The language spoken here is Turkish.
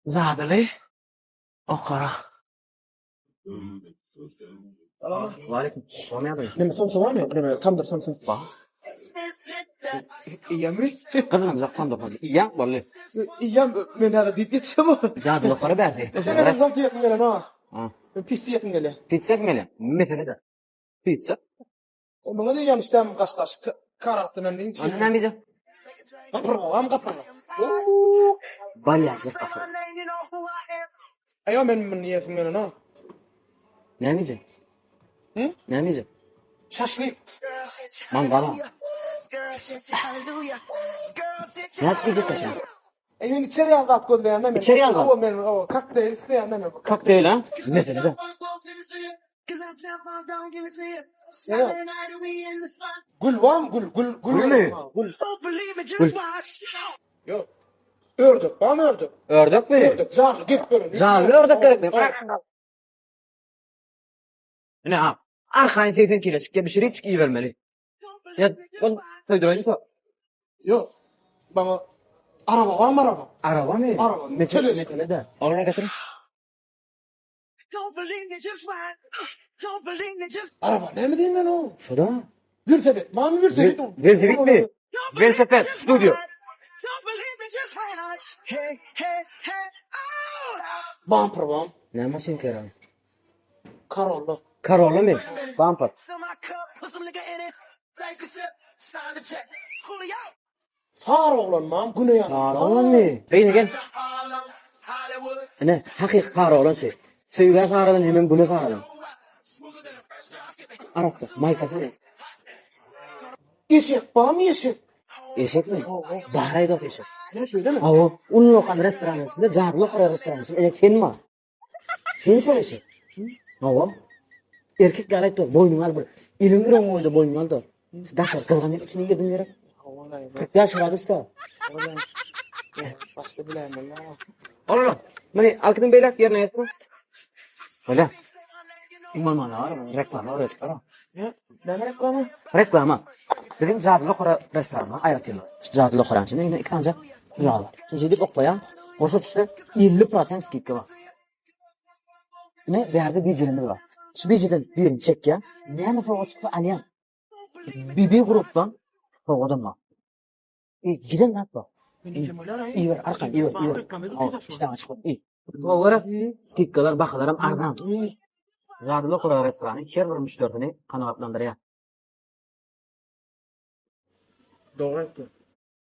Zadili. Okara. Aleyküm. Var mı? Nima somsa var mı? Nima tamdır somsa. Bak. İyami? Kızım zaktan da var. İyi vallahi. İyam men hada deyip geçeceğim. Zadili para verdi. Ben de zam yetim gelen ha. Ha. Pis yetim gelen. Pizza mı? Mesela da. Pizza. Bana da yanlıştan kaçtaş. Karattı ben de hiç. Annem bize. Kapırmam kapırmam. Balya zakafı. Ayo men niyetim gelen ha. Ne bize? Hı? Ne bize? Şaşlık. Mangala. Ne diyecek kaçın? Ben içeri al kap koydu yani. İçeri al. O men o kokteyl isteyen ben. Kokteyl ha? Mesela da. Gül var mı? Gül. Gül mü? Gül. Yok. Ördük. Var mı ördük? Ördek mi? Ördük. Canlı git görün. Canlı ördek gerek mi? Ne ha? Arkayın teyzen kireçke bir şey hiç iyi vermeli. Ya on koydurayım sa. Yok. Bana araba var mı araba? Araba mı? Araba. Mesela da. Oraya getirin. Araba ne mi diyeyim ben o? Şurada. Bir tebet. Var mı bir tebet? Velvik mi? Velsefer stüdyo. Bumper var. Ne maşin kıran? Karollu. Karola mı? Bumper. Far oğlan mam. Güney yan. Karola mı? Beyne gel. Ne? Hakik karola şey. Söyler karola hemen bunu karola. Arapta. Maykası ne? Eşek var mı eşek? Eşek mi? Bahrayda eşek. Ne söyleme? Avo, un lokan restoranında, jarlı qora restoranında eken mi? Sen söylese. Avo. Erkekler aytdı, boynun al bir. İlim bir oydu boynun al da. Daşar kılgan içine girdin yere. 40 yaş var usta. Başta bileyim ben. Allah. Mani alkın beyler yerine yatma. Öyle. İmam var mı? Reklam var reklam. Ne reklamı? Reklama. Dedim jarlı qora restoranı ayartıyorlar. Jarlı qora için yine iki tane jarlı. Şimdi dip oqoyan. Qo'sha tushda 50% skidka bor. Ne? Bu yerda bijilimiz bor. Shu bijidan birin chekka, nima sovg'a chiqdi aliyam. BB grupdan sovg'adan bor. Gidan nat bor. İyi arqan, iyi. İşte açık. İyi. To'g'ri, skidkalar, bahalar ham arzon. Jarlı qora restorani har bir mushtarini qanoatlantiryapti. Doğru.